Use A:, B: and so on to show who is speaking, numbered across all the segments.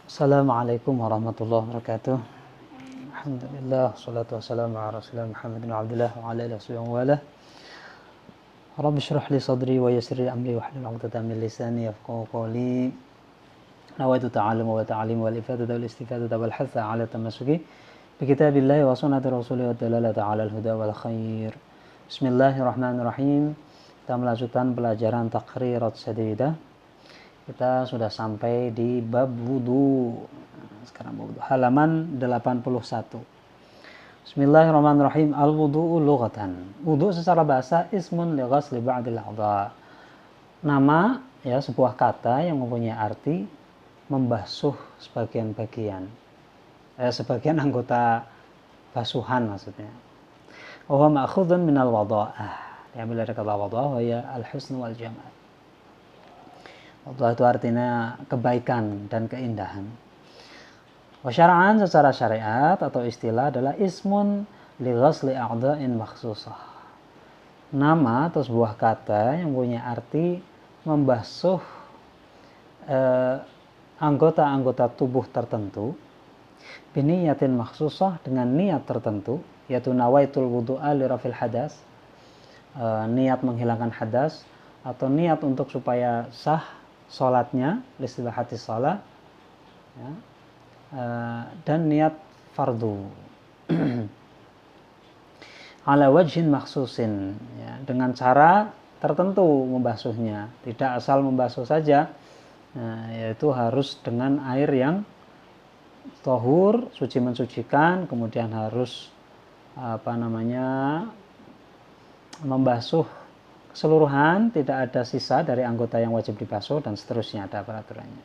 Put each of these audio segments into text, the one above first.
A: Assalamualaikum warahmatullahi wabarakatuh. Alhamdulillah, salatu wassalamu ala rasulillah Muhammadin wa abdillah wa ala alihi wa walah. Rabbi shrah li sadri wa yassir li amri wa hlul 'uqdatam min lisani yafqahu qawli. Nawaitu ta'alluma wa ta'lim wal ifadata wal istifadata wal hatha 'ala tamassuki bi kitabillahi wa sunnati rasulih wa dalalata 'ala al-huda wal khair. Bismillahirrahmanirrahim. Kita melanjutkan pelajaran Taqrirat Sadidah. Kita sudah sampai di bab wudu. Sekarang bab wudu. Halaman 81. Bismillahirrahmanirrahim. Al-wudu'u lughatan. Wudu secara bahasa ismun li ghasli ba'dil a'dha. Nama ya sebuah kata yang mempunyai arti membasuh sebagian bagian. Sebagian anggota basuhan maksudnya. Wa huwa ma'khudun minal wadha'ah. Diambil dari kata wadha'ah wa ya al-husnu wal jamal. Allah itu artinya kebaikan dan keindahan. Wa syar'an secara syariat atau istilah adalah ismun li ghasli a'dha'in makhsusah. Nama atau sebuah kata yang punya arti membasuh anggota-anggota tubuh tertentu biniyatin makhsusah dengan niat tertentu, yaitu nawaitul wudu'a li rafil hadas, niat menghilangkan hadas atau niat untuk supaya sah sholatnya, listibahati sholat ya, dan niat fardu ala wajhin maksusin ya, dengan cara tertentu membasuhnya, tidak asal membasuh saja, yaitu harus dengan air yang tahur, suci mensucikan, kemudian harus membasuh keseluruhan, tidak ada sisa dari anggota yang wajib dibasuh dan seterusnya, ada peraturannya.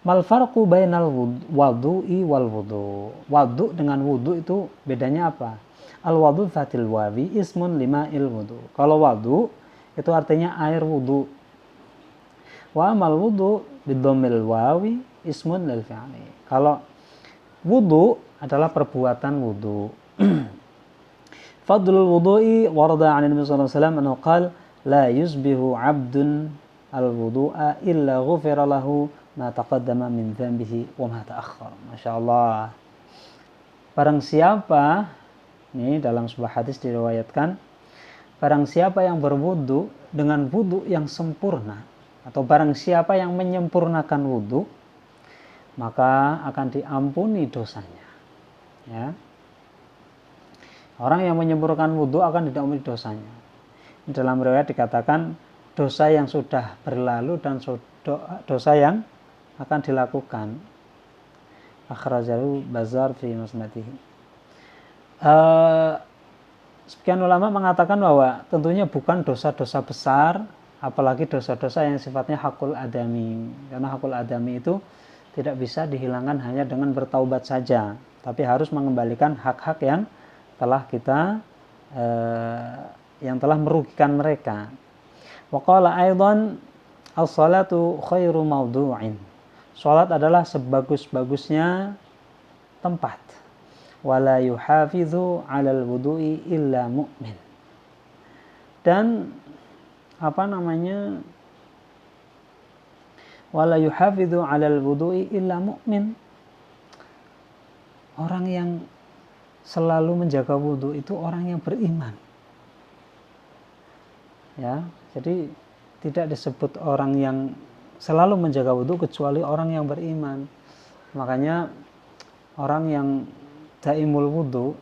A: Mal farqu bainal wudu'i wal wudu. Wudu dengan wudu itu bedanya apa? Al wudu fatil wawi ismun lima'il wudu. Kalau wudu itu artinya air wudu. Wa amal wudu bidomil wawi ismun lil fi'li. Kalau wudu adalah perbuatan wudu. Fadlul wudu'i warada 'an Nabi sallallahu alaihi wasallam annahu qala la yusbihu 'abdun al-wudu'a illa ghufira lahu ma taqaddama min dhanbihi wa ma ta'akhkhara. Masyaallah. Barang siapa, ini dalam sebuah hadis diriwayatkan, barang siapa yang berwudu dengan wudu yang sempurna atau barang siapa yang menyempurnakan wudu, maka akan diampuni dosanya. Ya. Orang yang menyempurnakan wudu akan diampuni dosanya. Dalam riwayat dikatakan dosa yang sudah berlalu dan dosa yang akan dilakukan. Akhrajahu Bazzar fi musnadihi. Sebagian ulama mengatakan bahwa tentunya bukan dosa-dosa besar, apalagi dosa-dosa yang sifatnya hakul adami. Karena hakul adami itu tidak bisa dihilangkan hanya dengan bertaubat saja, tapi harus mengembalikan hak-hak yang telah kita yang telah merugikan mereka. Wa qala aidan as-salatu khairu mawdu'in. Salat adalah sebagus-bagusnya tempat. Wala yuhafizu 'alal wudu'i illa mu'min. Dan wala yuhafizu 'alal wudu'i illa mu'min. Orang yang selalu menjaga wudu itu orang yang beriman. Ya, jadi tidak disebut orang yang selalu menjaga wudu kecuali orang yang beriman. Makanya orang yang daimul wudu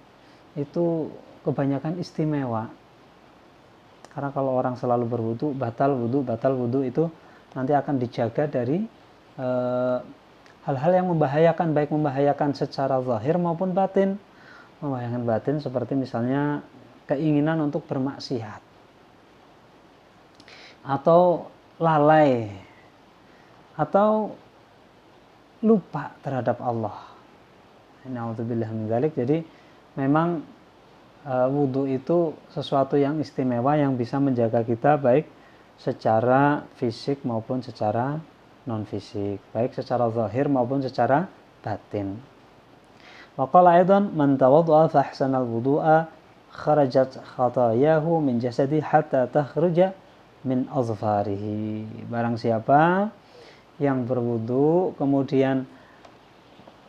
A: itu kebanyakan istimewa. Karena kalau orang selalu berwudu, batal wudu itu nanti akan dijaga dari hal-hal yang membahayakan, baik membahayakan secara zahir maupun batin. Membahayakan batin seperti misalnya keinginan untuk bermaksiat atau lalai atau lupa terhadap Allah. Na'udzubillah min dzalik. Jadi memang wudu itu sesuatu yang istimewa yang bisa menjaga kita baik secara fisik maupun secara non fisik, baik secara zahir maupun secara batin. Wa qala aidan man tawadda'a fa ahsana al-wudu'a kharajat khatayahu min jasadi hatta takhruja min azfarihi. Barang siapa yang berwudu kemudian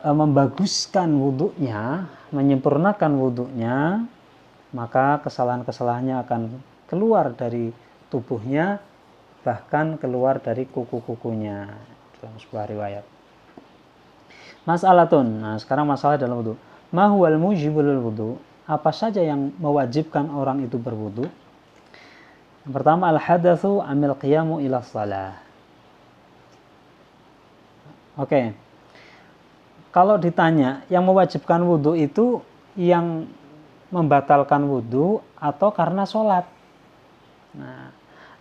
A: membaguskan wudunya, menyempurnakan wudunya, maka kesalahan-kesalahannya akan keluar dari tubuhnya, bahkan keluar dari kuku-kukunya. Dalam sebuah riwayat. Mas'alatun. Nah, sekarang masalah dalam wudu. Ma huwal mujibul wudu? Apa saja yang mewajibkan orang itu berwudu? Yang pertama, al-hadatsu amil qiyamu ila shalah. Oke. Kalau ditanya, yang mewajibkan wudu itu yang membatalkan wudu atau karena sholat? Nah,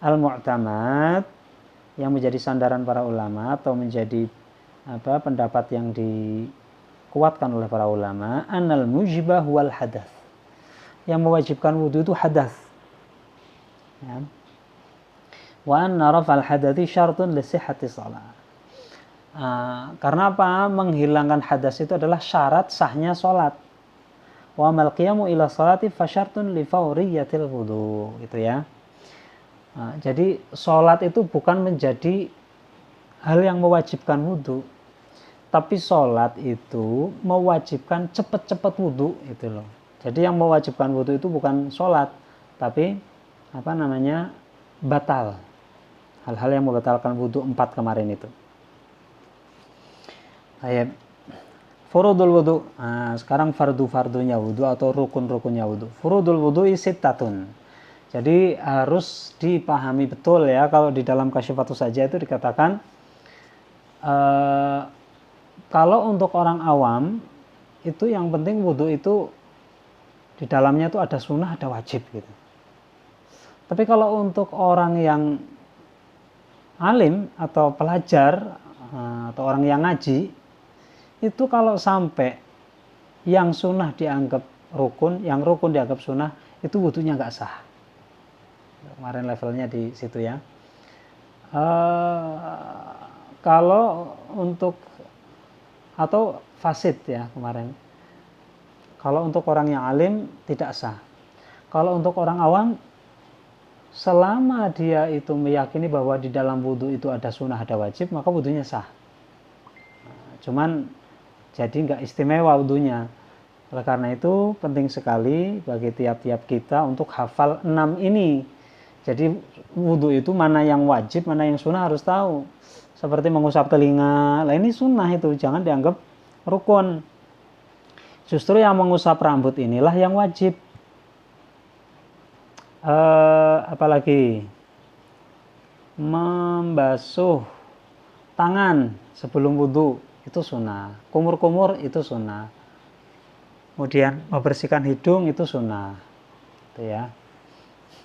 A: al-mu'tamad yang menjadi sandaran para ulama atau menjadi pendapat yang dikuatkan oleh para ulama, annal mujibah wal hadath. Yang mewajibkan wudu itu hadas. Ya. Wa anna raf'al hadathi syartun li sihhati shalah. Karena apa? Menghilangkan hadas itu adalah syarat sahnya sholat. Wa amal qiyamu ila sholati fasyartun li fawriyatil wudu. Itu ya. Jadi sholat itu bukan menjadi hal yang mewajibkan wudu, tapi sholat itu mewajibkan cepat-cepat wudu itu loh. Jadi yang mewajibkan wudu itu bukan sholat, tapi batal. Hal-hal yang membatalkan wudu 4 kemarin itu. Baik. Furudul wudu. Sekarang fardu-fardunya wudu atau rukun-rukunnya wudu. Furudul wudu sittatun. Jadi harus dipahami betul ya, kalau di dalam Kasyifatus saja itu dikatakan kalau untuk orang awam itu yang penting wudu itu di dalamnya itu ada sunnah, ada wajib gitu. Tapi kalau untuk orang yang alim atau pelajar atau orang yang ngaji, itu kalau sampai yang sunnah dianggap rukun, yang rukun dianggap sunnah, itu wudunya nggak sah. Kemarin levelnya di situ ya. Kalau untuk atau fasid ya kemarin. Kalau untuk orang yang alim tidak sah. Kalau untuk orang awam, selama dia itu meyakini bahwa di dalam wudu itu ada sunnah, ada wajib, maka wudunya sah. Cuman jadi nggak istimewa wudunya. Oleh karena itu penting sekali bagi tiap-tiap kita untuk hafal 6 ini. Jadi wudu itu mana yang wajib, mana yang sunnah harus tahu. Seperti mengusap telinga, lah ini sunnah itu, jangan dianggap rukun. Justru yang mengusap rambut inilah yang wajib. Apalagi membasuh tangan sebelum wudu itu sunnah. Kumur-kumur itu sunnah. Kemudian membersihkan hidung itu sunnah. Itu ya.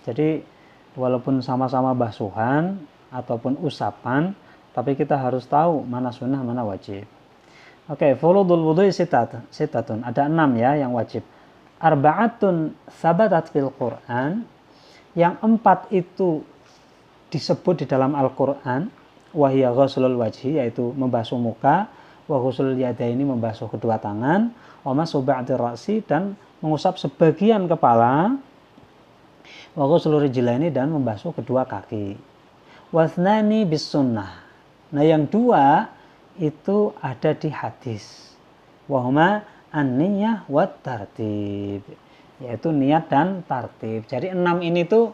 A: Jadi walaupun sama-sama basuhan ataupun usapan, tapi kita harus tahu mana sunnah, mana wajib. Oke, furudul wudu sittatun. Ada 6 ya yang wajib. Arba'atun sabatat fil Qur'an. Yang 4 itu disebut di dalam Al-Qur'an. Wahiyya ghuslul wajhi, yaitu membasuh muka. Wa ghuslul yadaini, membasuh kedua tangan. Wa mashu ba'dir ra'si, dan mengusap sebagian kepala. Wa ghuslul rijlaini, dan membasuh kedua kaki. Wathnani bis sunnah. Nah yang 2 itu ada di hadis. Wahuma an-niyah wat tartib, yaitu niat dan tartib. Jadi 6 ini tuh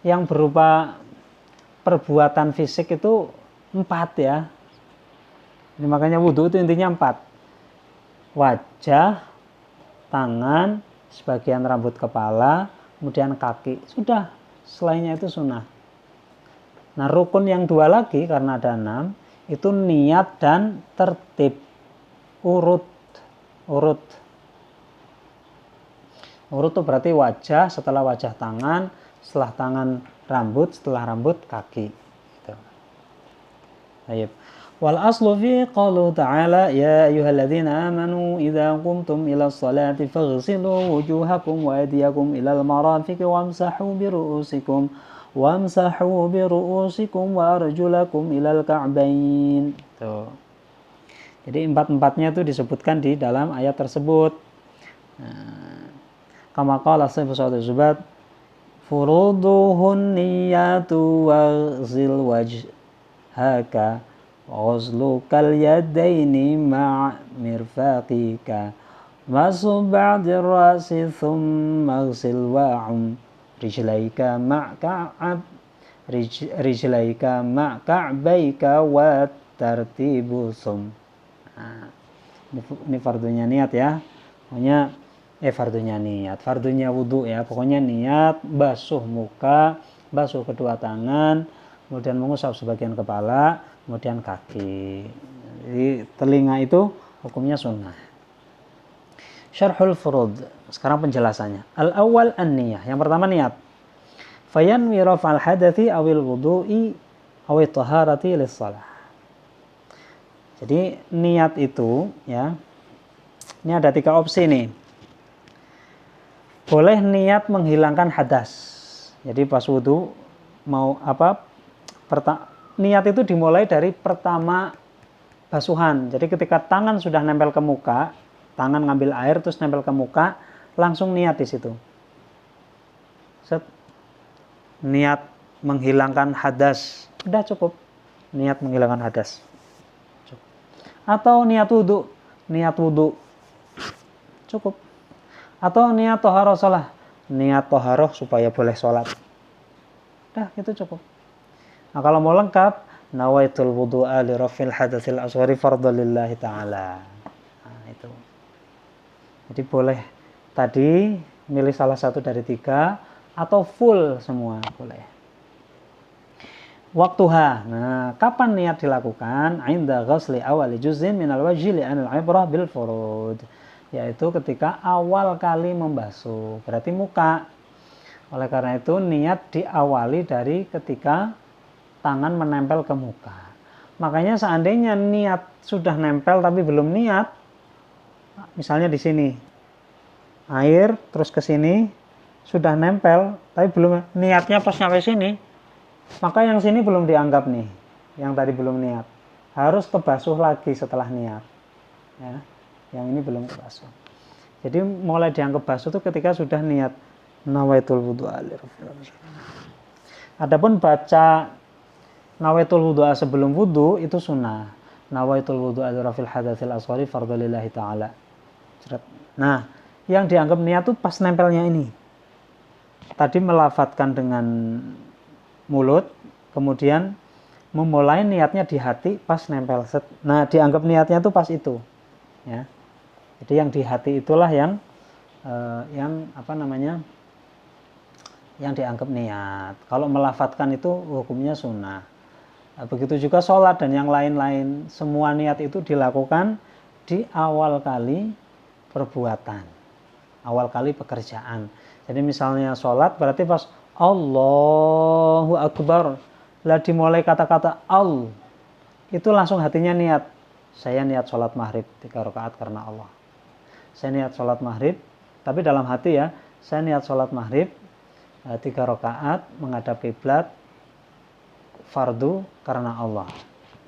A: yang berupa perbuatan fisik itu 4 ya. Ini makanya wudu itu intinya 4. Wajah, tangan, sebagian rambut kepala, kemudian kaki. Sudah, selainnya itu sunnah. Nah rukun yang 2 lagi karena ada 6, itu niat dan tertib, urut itu berarti wajah, setelah wajah tangan, setelah tangan rambut, setelah rambut kaki gitu. Baik. Wal aslu fi qauluhu ta'ala ya ayyuhalladzina amanu idza qumtum ila sholati faghsilu wujuhakum wa aydiyakum ilal marafiqi wamsahu bi ru'usikum wamsahu bi ru'usikum wa arjulakum ilal ka'bain. Tuh. Jadi 4-4-nya itu disebutkan di dalam ayat tersebut. Kama qala Syaikh Zubat, furuduhun niyatu wa ghsil wajhaka Ghuslukal yadaini ma' mirfaqika masu ba'dir rasi thumma ghsil wa'um rijlaika ma'ka'baika wa tartibu sum. Nah, ini fardunya niat ya. Pokoknya fardunya wudu ya. Pokoknya niat basuh muka, basuh kedua tangan, kemudian mengusap sebagian kepala, kemudian kaki. Jadi telinga itu hukumnya sunnah. Syarhul furud. Sekarang penjelasannya. Al-awwal an-niyah. Yang pertama niat. Fayanwi raf'al hadathi awil wudu'i awil taharati lis-shalah. Jadi niat itu ya. Ini ada 3 opsi nih. Boleh niat menghilangkan hadas. Jadi pas wudu mau apa? Niat itu dimulai dari pertama basuhan. Jadi ketika tangan sudah nempel ke muka, tangan ngambil air terus nempel ke muka, langsung niat di situ. Set. Niat menghilangkan hadas. Udah cukup. Niat menghilangkan hadas. Cukup. Atau niat wudu. Cukup. Atau niat toharoh sholat. Niat toharoh supaya boleh sholat. Udah, itu cukup. Nah, kalau mau lengkap, nawaitul wudu'a li rafil hadatsil asghari fardhu lillahi ta'ala. Nah, itu. Jadi boleh tadi milih salah satu dari 3 atau full semua boleh. Waktuha. Nah, kapan niat dilakukan? 'Inda ghusli awali juz'in minal wajhi li'anil 'ibrah bil furud. Yaitu ketika awal kali membasuh, berarti muka. Oleh karena itu niat diawali dari ketika tangan menempel ke muka. Makanya seandainya niat sudah nempel tapi belum niat, misalnya di sini air terus ke sini sudah nempel tapi belum niatnya pas sampai sini, maka yang sini belum dianggap nih, yang tadi belum niat, harus kebasuh lagi setelah niat ya. Yang ini belum kebasuh. Jadi mulai dianggap basuh itu ketika sudah niat nawaitul wudu'a. Adapun baca nawaitul wudu'a sebelum wudu itu sunnah. Nawaitul wudu'a rafil hadatsil asghari fardhu lillahi ta'ala. Nah, yang dianggap niat itu pas nempelnya ini. Tadi melafadzkan dengan mulut, kemudian memulai niatnya di hati pas nempel. Nah, dianggap niatnya itu pas itu. Ya. Jadi yang di hati itulah yang yang dianggap niat. Kalau melafadzkan itu hukumnya sunnah. Begitu juga sholat dan yang lain-lain. Semua niat itu dilakukan di awal kali perbuatan, awal kali pekerjaan. Jadi misalnya sholat berarti pas Allahu Akbar, lah dimulai kata-kata al, itu langsung hatinya niat. Saya niat sholat maghrib 3 rakaat karena Allah. Saya niat sholat maghrib, tapi dalam hati ya, saya niat sholat maghrib 3 rakaat menghadap kiblat fardu karena Allah.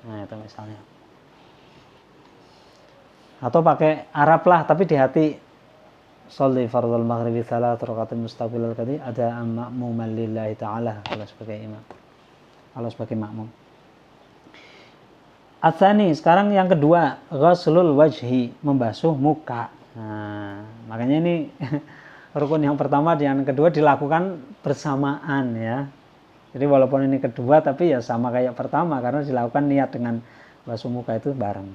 A: Nah itu misalnya. Atau pakai Arab lah, tapi di hati sholli fardul maghribi 3 rakaatin mustaqbilal qadi ada ma'muman lillahi ta'ala, kalau sebagai imam, kalau sebagai makmum. Atsani, sekarang yang kedua, ghuslul wajhi, membasuh muka. Nah, makanya ini rukun yang pertama dan yang kedua dilakukan bersamaan ya. Jadi walaupun ini kedua tapi ya sama kayak pertama karena dilakukan niat dengan basuh muka itu bareng.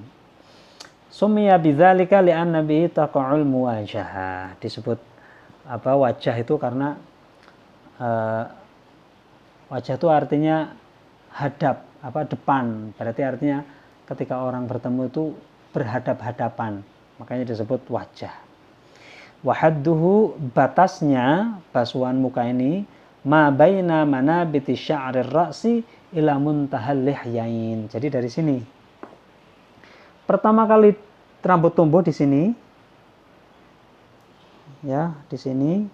A: Summiya bidzalika li'anna bihi taqa'ul muwajahah. Disebut wajah itu karena wajah itu artinya hadap, depan. Berarti artinya ketika orang bertemu itu berhadap-hadapan. Makanya disebut wajah. Wahadduhu, batasnya basuhan muka ini ma baina manabiti sya'rir ra'si ila muntahal lihyain. Jadi dari sini. Pertama kali rambut tumbuh di sini. Ya, di sini.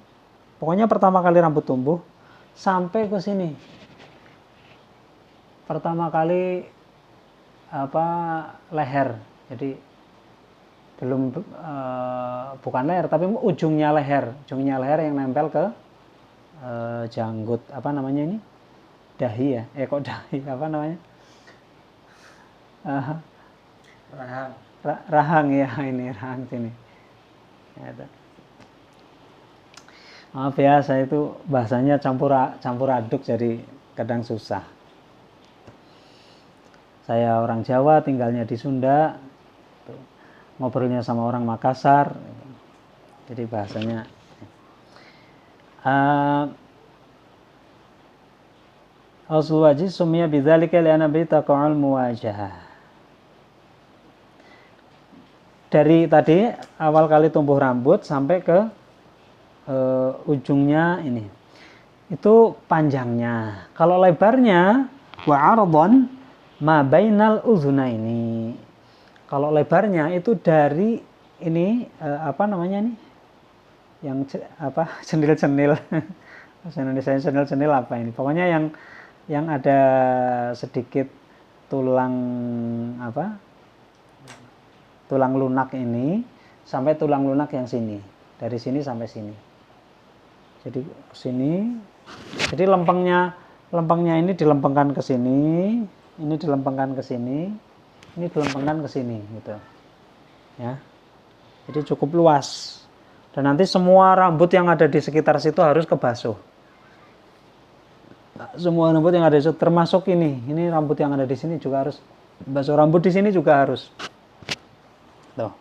A: Pokoknya pertama kali rambut tumbuh sampai ke sini. Pertama kali leher. Jadi belum bukan leher tapi ujungnya leher yang nempel ke janggut dahi ya, kok dahi, Ah,
B: Rahang.
A: rahang ya, ini rahang sini. Ya, itu. Maaf ya, saya itu bahasanya campur aduk jadi kadang susah. Saya orang Jawa, tinggalnya di Sunda, ngobrolnya sama orang Makassar, jadi bahasanya. Aslul wajhi summiya bidzalika li'anna bi taqa'ul muwajahah. Dari tadi awal kali tumbuh rambut sampai ke ujungnya ini. Itu panjangnya. Kalau lebarnya wa 'ardhan ma bainal udhunaini. Kalau lebarnya itu dari ini apa namanya nih? Yang apa? Cenil-cenil. Bahasa Indonesia cenil-cenil apa ini? Pokoknya yang ada sedikit tulang apa? Tulang lunak ini sampai tulang lunak yang sini. Dari sini sampai sini. Jadi sini. Jadi lempengnya ini dilempengkan ke sini, ini dilempengkan ke sini, ini dilempengkan ke sini gitu. Ya. Jadi cukup luas. Dan nanti semua rambut yang ada di sekitar situ harus kebasuh. Semua rambut yang ada di situ termasuk ini rambut yang ada di sini juga harus basuh, rambut di sini juga harus. Tuh.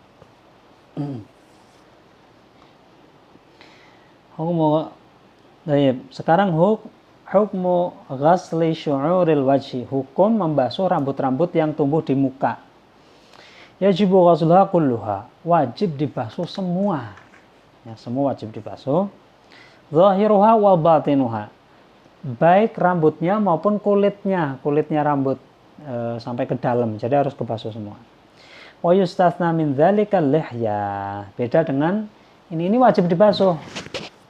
A: Sekarang hukmu ghasli syu'uril wajhi, hukum membasuh rambut-rambut yang tumbuh di muka. Yajibu ghasluha kulluha, wajib dibasuh semua. Ya, semua wajib dibasuh. Zahiruha wa batinuha, baik rambutnya maupun kulitnya rambut sampai ke dalam, jadi harus kebasuh semua. Wa yustatsna min dzalika lihya, beda dengan ini wajib dibasuh.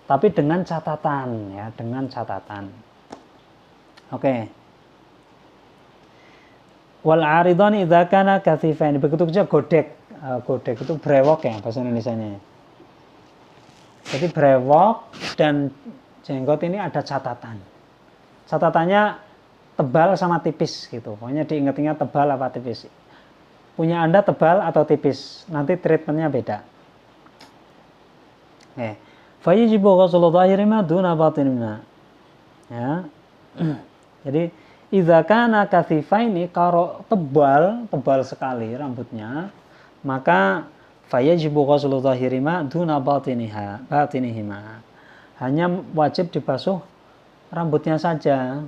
A: Tapi dengan catatan ya, dengan catatan. Oke. Wal 'aridani idza kana kathifain, begitu juga godek. Godek itu brewok ya bahasa Indonesianya. Jadi brewok dan jenggot ini ada catatan. Catatannya tebal sama tipis gitu. Pokoknya diingat-ingat tebal apa tipis. Punya Anda tebal atau tipis, nanti treatmentnya beda. Oke. Fayajibu ghuslu dhahiri ma duna batinina. Ya. Jadi idza kana kathifaini, kalau tebal sekali rambutnya, maka fayajibu ghuslu dhahiri ma duna batinihima. Hanya wajib dibasuh rambutnya saja,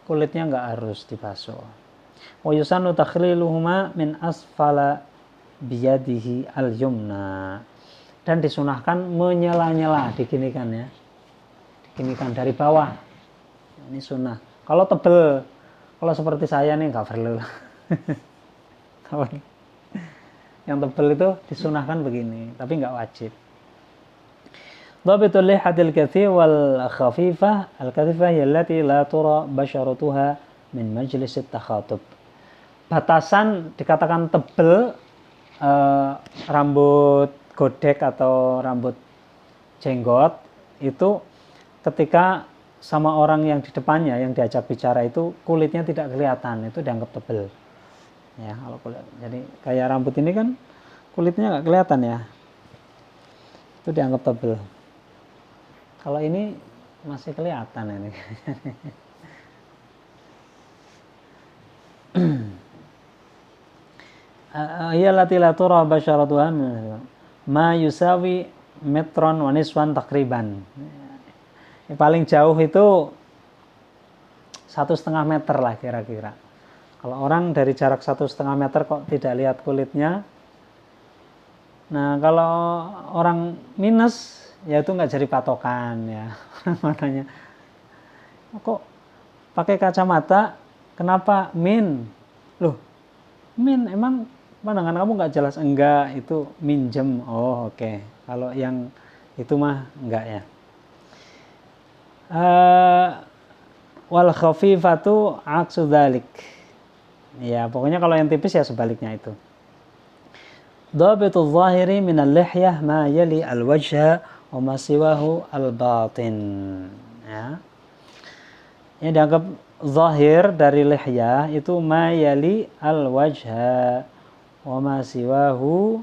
A: kulitnya enggak harus dibasuh. Wa yusannu takhliluhuma min asfala biyadihi al-yumna. Dan disunahkan menyela-nyela, diginikan ya. Diginikan dari bawah. Ini sunnah. Kalau tebel, kalau seperti saya nih enggak perlu. Yang tebel itu disunahkan begini, tapi enggak wajib. Dhabitul lihatil kathir wal khafifah. Al-kathifah allati la tura basharatuha min majlisit takhatub. Batasan dikatakan tebel rambut godek atau rambut jenggot itu ketika sama orang yang di depannya yang diajak bicara itu kulitnya tidak kelihatan, itu dianggap tebel. Ya, kalau kulit. Jadi kayak rambut ini kan kulitnya nggak kelihatan ya. Itu dianggap tebel. Kalau ini masih kelihatan ini. Ya latila tura basyaratuha ma yusawi metron wa niswan takriban. Paling jauh itu 1,5 meter lah kira-kira. Kalau orang dari jarak 1,5 meter kok tidak lihat kulitnya. Nah kalau orang minus ya itu nggak jadi patokan ya. Makanya kok pakai kacamata, kenapa min? Loh, min emang pandangan kamu nggak jelas? Enggak, itu minjem. Oh oke. Kalau yang itu mah enggak ya. Wal khafifatu aksu dzalik. Ya, pokoknya kalau yang tipis ya sebaliknya itu. Dhabitul zahiri min al-lihyah ma yali al-wajha wa ma siwahu al-batin. Ya. Ini dianggap zahir dari lihya itu ma yali al wajha wa ma siwahu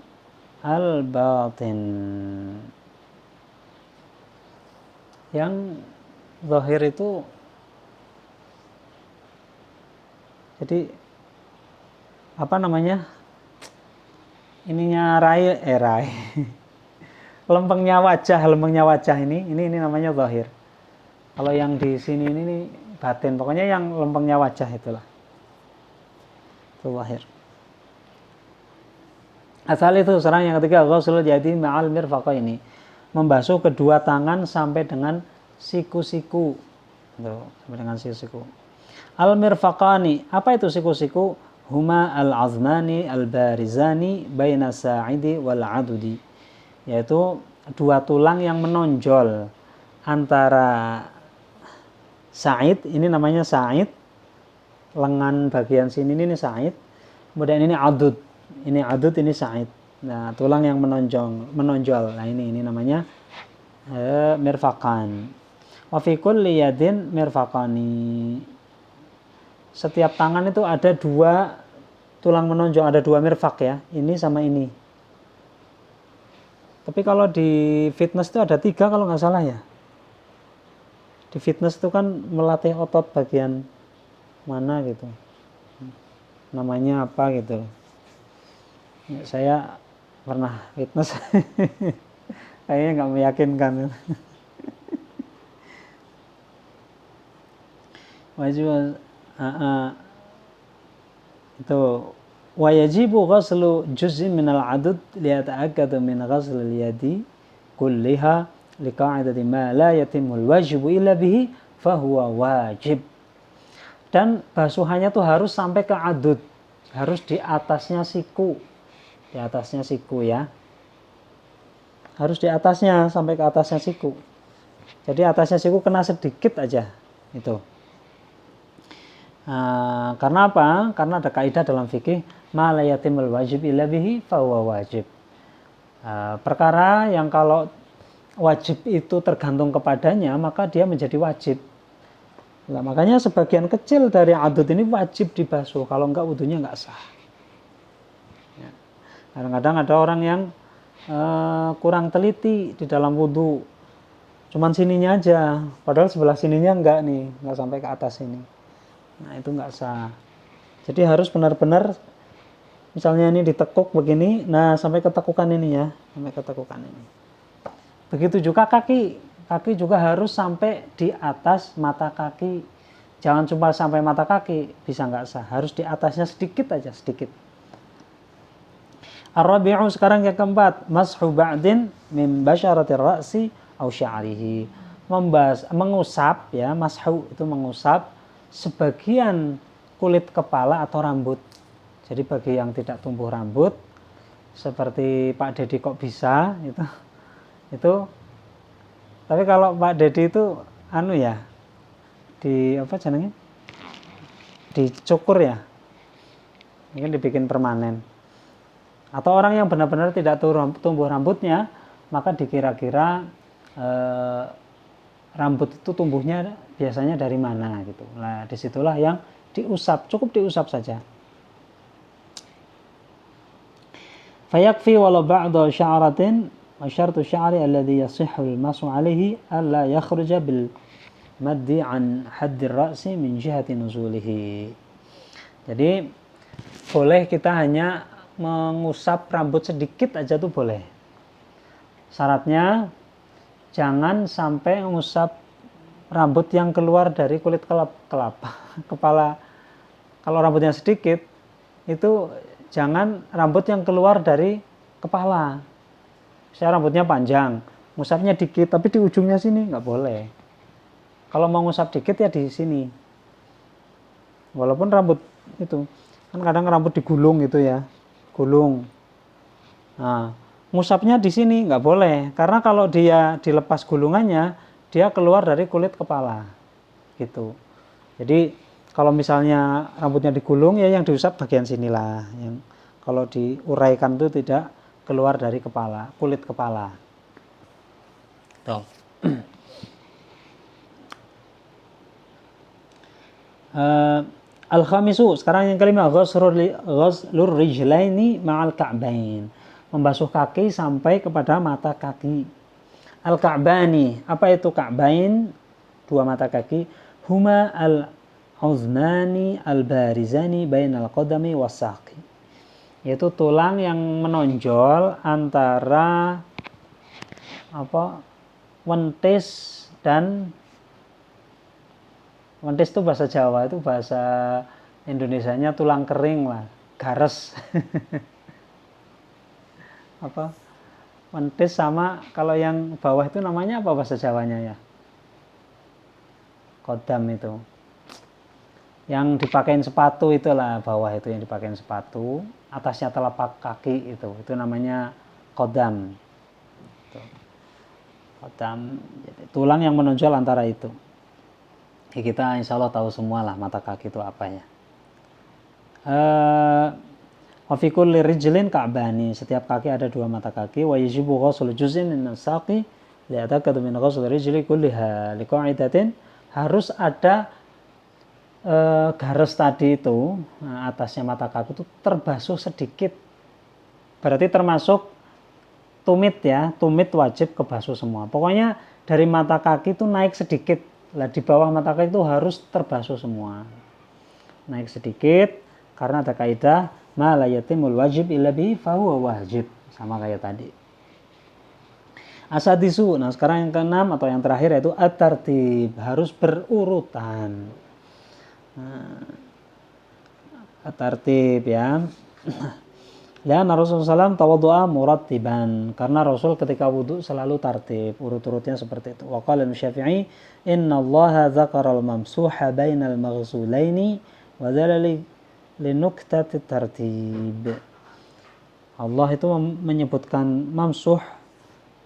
A: al batin. Yang zahir itu jadi apa namanya? Ininya rai lempengnya wajah ini namanya zahir. Kalau yang di sini ini batin, pokoknya yang lempengnya wajah itulah. Itu zahir. Asal itu serang yang ketiga ghuslul yadi ma'al mirfaqaini. Membasuh kedua tangan sampai dengan siku-siku. Tuh, sampai dengan siku-siku. Al mirfaqani, apa itu siku-siku? Huma al-azmani al-barizani baina sa'idi wal 'adudi. Yaitu dua tulang yang menonjol antara sa'id, ini namanya sa'id, lengan bagian sini ini sa'id, kemudian ini adud, ini sa'id. Nah, tulang yang menonjol. Nah, ini namanya mirfaqan. Wa fi kulli yadin mirfaqani. Setiap tangan itu ada dua tulang menonjol, ada dua mirfaq ya, ini sama ini. Tapi kalau di fitness itu ada 3 kalau nggak salah ya. Di fitness itu kan melatih otot bagian mana gitu, namanya apa gitu. Saya pernah fitness kayaknya nggak meyakinkan. Wajib itu wajibu ghuslu juz'in minal 'adud liyata'akkadu min ghuslil yadi kulliha liqa'idati ma la yatimul wajibu illa bihi fahuwa wajib. Dan basuhannya tuh harus sampai ke adud, harus di atasnya siku, ya, harus di atasnya sampai ke atasnya siku. Jadi atasnya siku kena sedikit aja itu. Karena apa? Karena ada kaidah dalam fikih ma la yatimul wajib illa bihi fahuwa wajib. Perkara yang kalau wajib itu tergantung kepadanya, maka dia menjadi wajib. Nah, makanya sebagian kecil dari adud ini wajib dibasuh, kalau enggak wudunya enggak sah. Ya. Kadang-kadang ada orang yang kurang teliti di dalam wudu, cuman sininya aja, padahal sebelah sininya enggak nih, enggak sampai ke atas sini. Nah, itu enggak sah. Jadi harus benar-benar, misalnya ini ditekuk begini, nah sampai ke tekukan ini ya, sampai ke tekukan ini. Begitu juga kaki juga harus sampai di atas mata kaki. Jangan cuma sampai mata kaki, bisa nggak sah. Harus di atasnya sedikit aja, sedikit. Ar-rabi'u sekarang yang keempat, mashu ba'din min basyaratir ra'si aw sya'rihi. Mengusap ya, mashu itu mengusap sebagian kulit kepala atau rambut. Jadi bagi yang tidak tumbuh rambut, seperti Pak Dedi kok bisa itu. Tapi kalau Pak Dedi itu di apa jenenge? Dicukur ya. Mungkin dibikin permanen. Atau orang yang benar-benar tidak tumbuh rambutnya, maka dikira-kira rambut itu tumbuhnya biasanya dari mana gitu. Nah, disitulah yang diusap, cukup diusap saja. Fayakfi walau ba'da sya'ratin wa syartu sya'ri alladhi yasihhu al-masu 'alaihi alla yakhruja bil maddi an haddir ra'si min jihati nuzulihi. Jadi boleh kita hanya mengusap rambut sedikit aja tuh boleh. Syaratnya jangan sampai mengusap rambut yang keluar dari kulit kepala. Kalau rambutnya sedikit itu jangan rambut yang keluar dari kepala. Saya rambutnya panjang, ngusapnya dikit, tapi di ujungnya sini nggak boleh. Kalau mau ngusap dikit ya di sini. Walaupun rambut itu, kan kadang rambut digulung gitu ya, gulung. Nah, ngusapnya di sini nggak boleh, karena kalau dia dilepas gulungannya, dia keluar dari kulit kepala, gitu. Jadi kalau misalnya rambutnya digulung ya yang diusap bagian sinilah, yang kalau diuraikan itu tidak keluar dari kepala, kulit kepala. Tuh. Al-khamisu, sekarang yang kelima, ghaslur rijlaini ma'al ka'bain. Membasuh kaki sampai kepada mata kaki. Al-ka'bani, apa itu ka'bain? Dua mata kaki. Huma al-uznani al-barizani bainal qadami was-saqi. Yaitu tulang yang menonjol antara wentis dan wentis itu bahasa Jawa, itu bahasa Indonesianya tulang kering lah, gares. Wentis sama kalau yang bawah itu namanya apa bahasa Jawanya ya? Kodam itu. Yang dipakein sepatu itulah, bawah itu yang dipakein sepatu, atasnya telapak kaki itu namanya kodam. Kodam, jadi tulang yang menonjol antara itu. Kita insya Allah tahu semua lah mata kaki itu apa ya. Wa fi kulli rijlin ka'bani, setiap kaki ada dua mata kaki. Wa yajibu ghuslu juz'in min as-saqi li'atakadu min ghusli rijli kulliha liqa'idatin, harus ada garis tadi itu, atasnya mata kaki itu terbasuh sedikit. Berarti termasuk tumit ya, tumit wajib kebasuh semua. Pokoknya dari mata kaki itu naik sedikit. Lah di bawah mata kaki itu harus terbasuh semua. Naik sedikit karena ada kaidah ma la yatimul wajib illa bi fa huwa wajib, sama kayak tadi. Asadisu. Nah, sekarang yang keenam atau yang terakhir yaitu at-tartib, harus berurutan. At-tartib ya. Ya, Rasulullah SAW tawaddu'a murattiban, karena Rasul ketika wudu selalu tartib, urut-urutnya seperti itu. Wa qala Syafi'i, "Inna Allaha dzakara al-mamsuha bainal maghsulaini wa dzalali linuktati tartib." Allah itu menyebutkan mamsuh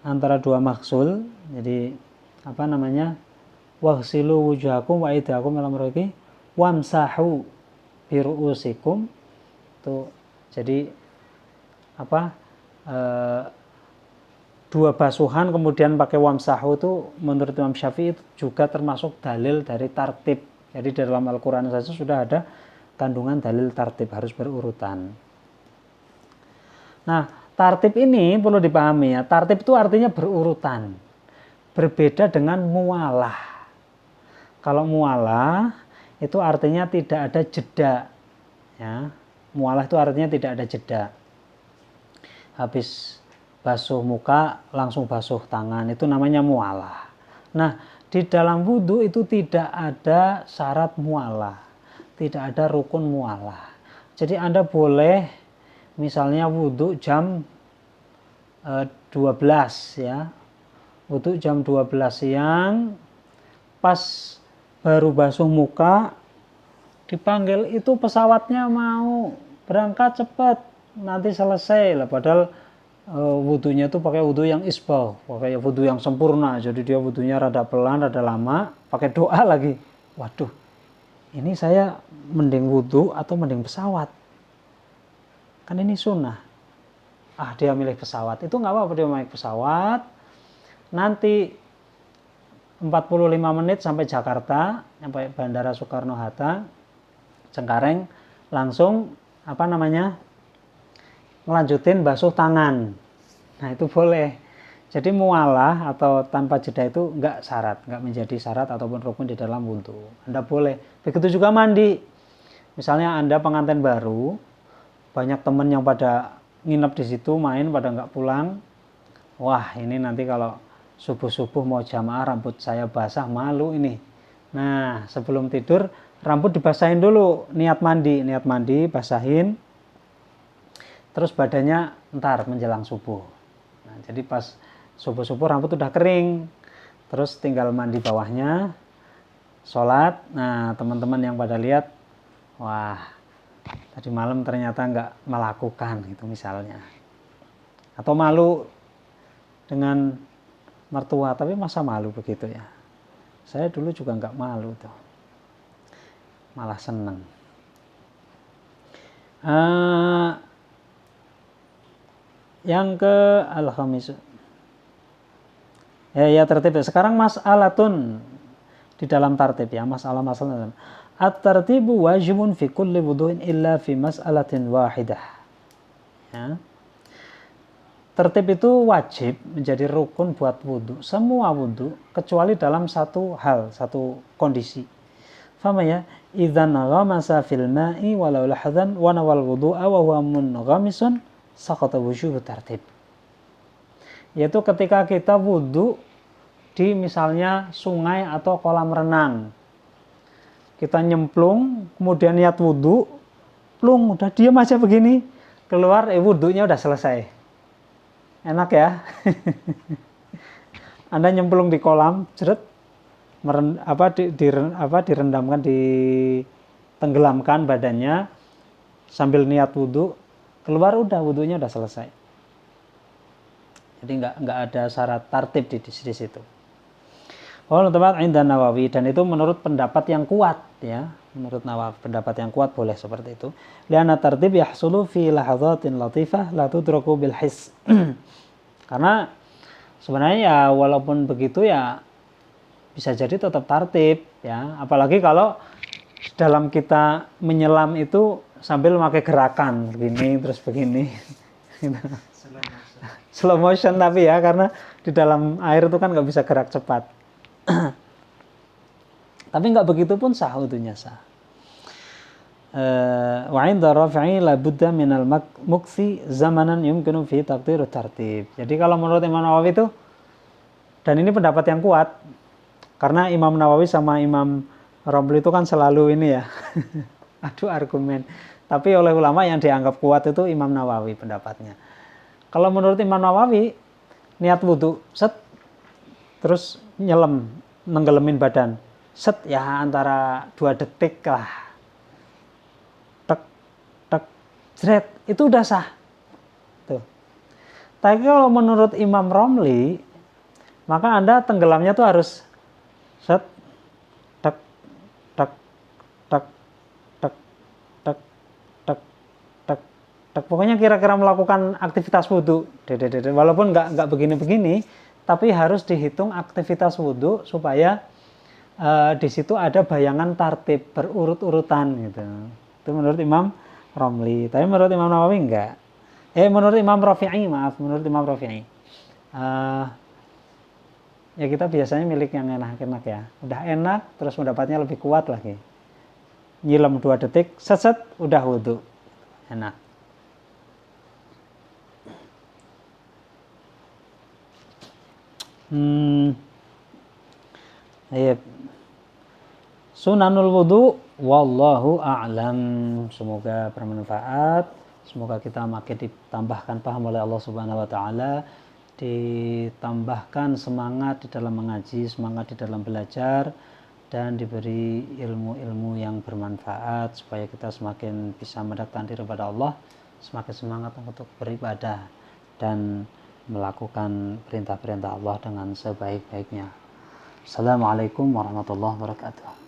A: antara dua maghsul. Jadi waghsilu wujuhakum wa aydiyakum ila marafiqi wamsahu bi ru'usikum. Itu jadi dua basuhan kemudian pakai wamsahu itu menurut Imam Syafi'i itu juga termasuk dalil dari tartib. Jadi dalam Al-Quran saja sudah ada kandungan dalil tartib, harus berurutan. Nah, tartib ini perlu dipahami ya, tartib itu artinya berurutan, berbeda dengan mualah. Kalau mualah itu artinya tidak ada jeda ya. Mualah itu artinya tidak ada jeda. Habis basuh muka langsung basuh tangan, itu namanya mualah. Nah, di dalam wudhu itu tidak ada syarat mualah, tidak ada rukun mualah. Jadi Anda boleh misalnya wudhu jam 12 ya, wudhu jam 12 siang, pas baru basuh muka dipanggil itu pesawatnya mau berangkat cepat, nanti selesai lah, padahal wudhunya itu pakai wudhu yang isbal, pakai wudhu yang sempurna, jadi dia wudhunya rada pelan, rada lama, pakai doa lagi. Waduh, ini saya mending wudhu atau mending pesawat? Kan ini sunnah. Dia milih pesawat, itu nggak apa-apa, dia milih pesawat. Nanti 45 menit sampai Jakarta, sampai Bandara Soekarno-Hatta, Cengkareng, langsung ngelanjutin basuh tangan. Nah, itu boleh. Jadi mualah atau tanpa jeda itu enggak syarat, enggak menjadi syarat ataupun rukun di dalam wudhu. Anda boleh. Begitu juga mandi. Misalnya Anda pengantin baru, banyak teman yang pada nginep di situ, main pada enggak pulang. Wah, ini nanti kalau subuh-subuh mau jamaah rambut saya basah, malu ini. Nah, sebelum tidur rambut dibasahin dulu, niat mandi, basahin. Terus badannya ntar menjelang subuh. Nah, jadi pas subuh-subuh rambut udah kering, terus tinggal mandi bawahnya, sholat. Nah, teman-teman yang pada lihat, wah, tadi malam ternyata nggak melakukan itu misalnya, atau malu dengan mertua, tapi masa malu begitu ya? Saya dulu juga nggak malu tuh, malah seneng. Yang ke al-khamis ya tertib. Sekarang mas'alatun di dalam tartib ya, masalah At-tartibu wajibun fi kulli wudu'in illa fi mas'alatin wahidah. Ya. Tertib itu wajib menjadi rukun buat wudhu, semua wudhu, kecuali dalam satu hal, satu kondisi. Fama ya, idzan ghamasa fil ma'i walau lahadzan wa nawal wudu'a wa huwa munghamisun saqata wujubu tartib. Yaitu ketika kita wudhu di misalnya sungai atau kolam renang. Kita nyemplung, kemudian niat wudhu, plung, udah diam aja begini, keluar, wudhunya udah selesai. Enak ya. Anda nyemplung di kolam, jeret, direndamkan, ditenggelamkan badannya, sambil niat wudhu, keluar udah, wudhunya udah selesai. Jadi nggak ada syarat tartib di situ. Dan Nawawi, dan itu menurut pendapat yang kuat ya, menurut Nawawi pendapat yang kuat boleh seperti itu. Lianna tartib yahsulu fi lahadhatin latifah la tudraku bil his. Karena sebenarnya ya walaupun begitu ya bisa jadi tetap tartib ya, apalagi kalau dalam kita menyelam itu sambil memakai gerakan begini terus begini. Slow motion tapi ya, karena di dalam air itu kan nggak bisa gerak cepat. Tapi nggak begitu pun sah wudunya sah. Wa 'inda rafi'i la budda min al-muksi zamanan yumkinu fi taqdir tartib. Jadi kalau menurut Imam Nawawi itu, dan ini pendapat yang kuat, karena Imam Nawawi sama Imam Romli itu kan selalu ini ya, adu argumen. Tapi oleh ulama yang dianggap kuat itu Imam Nawawi pendapatnya. Kalau menurut Imam Nawawi, niat wudhu, set, terus nyelam, nenggelemin badan, set ya antara 2 detik lah, tek, tek, jret, itu udah sah. Tuh. Tapi kalau menurut Imam Romli, maka Anda tenggelamnya tuh harus set, tek, tek, tek, tek, tek, tek, tek, tek. Pokoknya kira-kira melakukan aktivitas wudhu, walaupun nggak begini-begini, tapi harus dihitung aktivitas wudhu supaya di situ ada bayangan tartib berurut-urutan gitu. Itu menurut Imam Romli. Tapi menurut Imam Nawawi enggak. Menurut Imam Rafi'i, menurut Imam Rafi'i. Ya kita biasanya milik yang enak-enak ya. Udah enak, terus pendapatnya lebih kuat lagi. Nyilam 2 detik, set, udah wudhu. Enak. Sunanul wudu wallahu a'lam. Semoga bermanfaat, semoga kita makin ditambahkan paham oleh Allah Subhanahu wa taala, ditambahkan semangat di dalam mengaji, semangat di dalam belajar, dan diberi ilmu-ilmu yang bermanfaat supaya kita semakin bisa mendekatkan diri kepada Allah, semakin semangat untuk beribadah dan melakukan perintah-perintah Allah dengan sebaik-baiknya. Assalamualaikum warahmatullahi wabarakatuh.